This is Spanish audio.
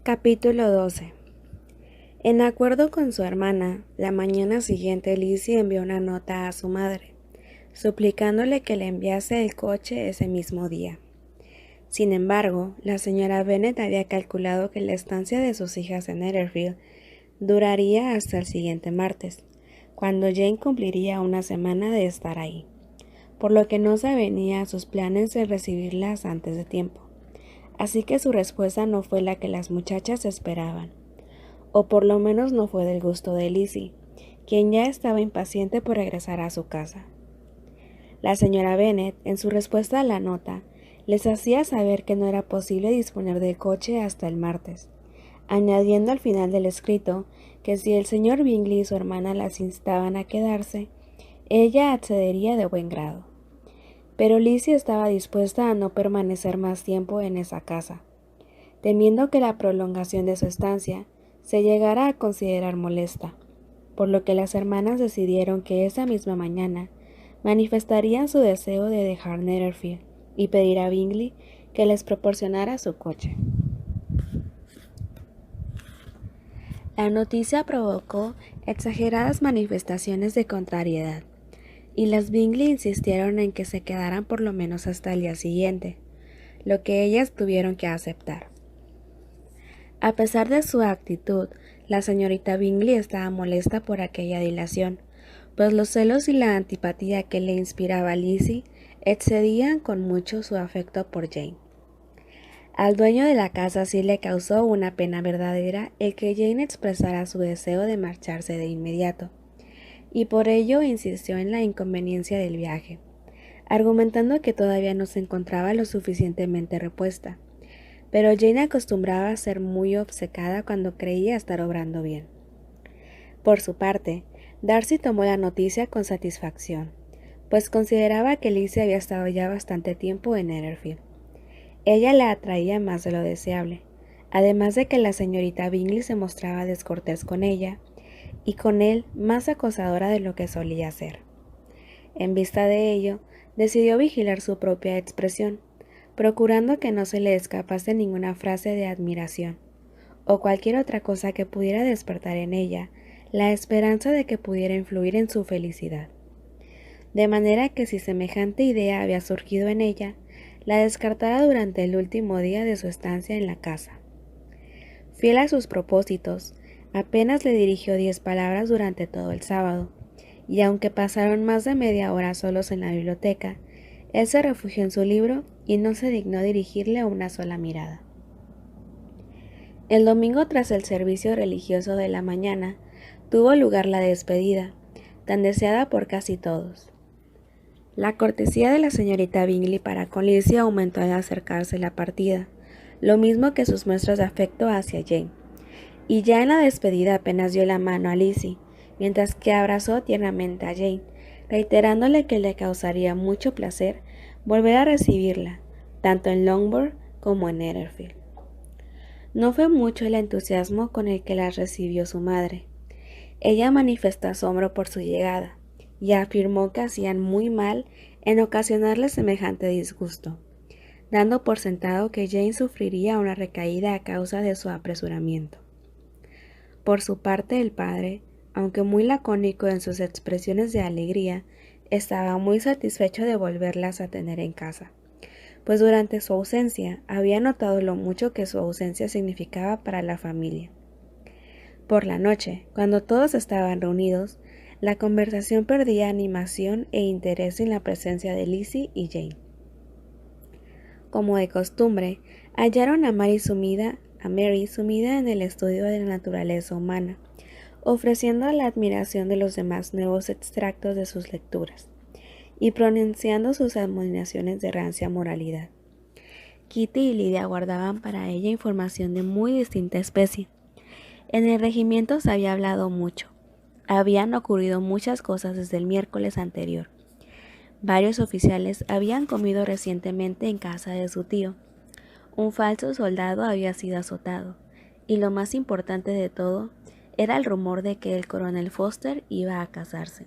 Capítulo 12. En acuerdo con su hermana, la mañana siguiente Lizzie envió una nota a su madre, suplicándole que le enviase el coche ese mismo día. Sin embargo, la señora Bennet había calculado que la estancia de sus hijas en Netherfield duraría hasta el siguiente martes, cuando Jane cumpliría una semana de estar ahí, por lo que no se avenía a sus planes de recibirlas antes de tiempo. Así que su respuesta no fue la que las muchachas esperaban, o por lo menos no fue del gusto de Lizzie, quien ya estaba impaciente por regresar a su casa. La señora Bennet, en su respuesta a la nota, les hacía saber que no era posible disponer del coche hasta el martes, añadiendo al final del escrito que si el señor Bingley y su hermana las instaban a quedarse, ella accedería de buen grado. Pero Lizzie estaba dispuesta a no permanecer más tiempo en esa casa, temiendo que la prolongación de su estancia se llegara a considerar molesta, por lo que las hermanas decidieron que esa misma mañana manifestarían su deseo de dejar Netherfield y pedir a Bingley que les proporcionara su coche. La noticia provocó exageradas manifestaciones de contrariedad, y las Bingley insistieron en que se quedaran por lo menos hasta el día siguiente, lo que ellas tuvieron que aceptar. A pesar de su actitud, la señorita Bingley estaba molesta por aquella dilación, pues los celos y la antipatía que le inspiraba Lizzie excedían con mucho su afecto por Jane. Al dueño de la casa sí le causó una pena verdadera el que Jane expresara su deseo de marcharse de inmediato, y por ello insistió en la inconveniencia del viaje, argumentando que todavía no se encontraba lo suficientemente repuesta. Pero Jane acostumbraba a ser muy obcecada cuando creía estar obrando bien. Por su parte, Darcy tomó la noticia con satisfacción, pues consideraba que Lizzie había estado ya bastante tiempo en Netherfield. Ella la atraía más de lo deseable, además de que la señorita Bingley se mostraba descortés con ella, y con él más acosadora de lo que solía ser. En vista de ello, decidió vigilar su propia expresión, procurando que no se le escapase ninguna frase de admiración, o cualquier otra cosa que pudiera despertar en ella la esperanza de que pudiera influir en su felicidad. De manera que si semejante idea había surgido en ella, la descartara durante el último día de su estancia en la casa. Fiel a sus propósitos, apenas le dirigió 10 palabras durante todo el sábado, y aunque pasaron más de media hora solos en la biblioteca, él se refugió en su libro y no se dignó dirigirle una sola mirada. El domingo, tras el servicio religioso de la mañana, tuvo lugar la despedida, tan deseada por casi todos. La cortesía de la señorita Bingley para con Lizzie aumentó al acercarse la partida, lo mismo que sus muestras de afecto hacia Jane, y ya en la despedida apenas dio la mano a Lizzie, mientras que abrazó tiernamente a Jane, reiterándole que le causaría mucho placer volver a recibirla, tanto en Longbourn como en Netherfield. No fue mucho el entusiasmo con el que las recibió su madre. Ella manifestó asombro por su llegada, y afirmó que hacían muy mal en ocasionarle semejante disgusto, dando por sentado que Jane sufriría una recaída a causa de su apresuramiento. Por su parte, el padre, aunque muy lacónico en sus expresiones de alegría, estaba muy satisfecho de volverlas a tener en casa, pues durante su ausencia había notado lo mucho que su ausencia significaba para la familia. Por la noche, cuando todos estaban reunidos, la conversación perdía animación e interés en la presencia de Lizzie y Jane. Como de costumbre, hallaron a Mary sumida en el estudio de la naturaleza humana, ofreciendo la admiración de los demás nuevos extractos de sus lecturas, y pronunciando sus admoniciones de rancia moralidad. Kitty y Lydia guardaban para ella información de muy distinta especie. En el regimiento se había hablado mucho. Habían ocurrido muchas cosas desde el miércoles anterior. Varios oficiales habían comido recientemente en casa de su tío. Un falso soldado había sido azotado, y lo más importante de todo era el rumor de que el coronel Foster iba a casarse.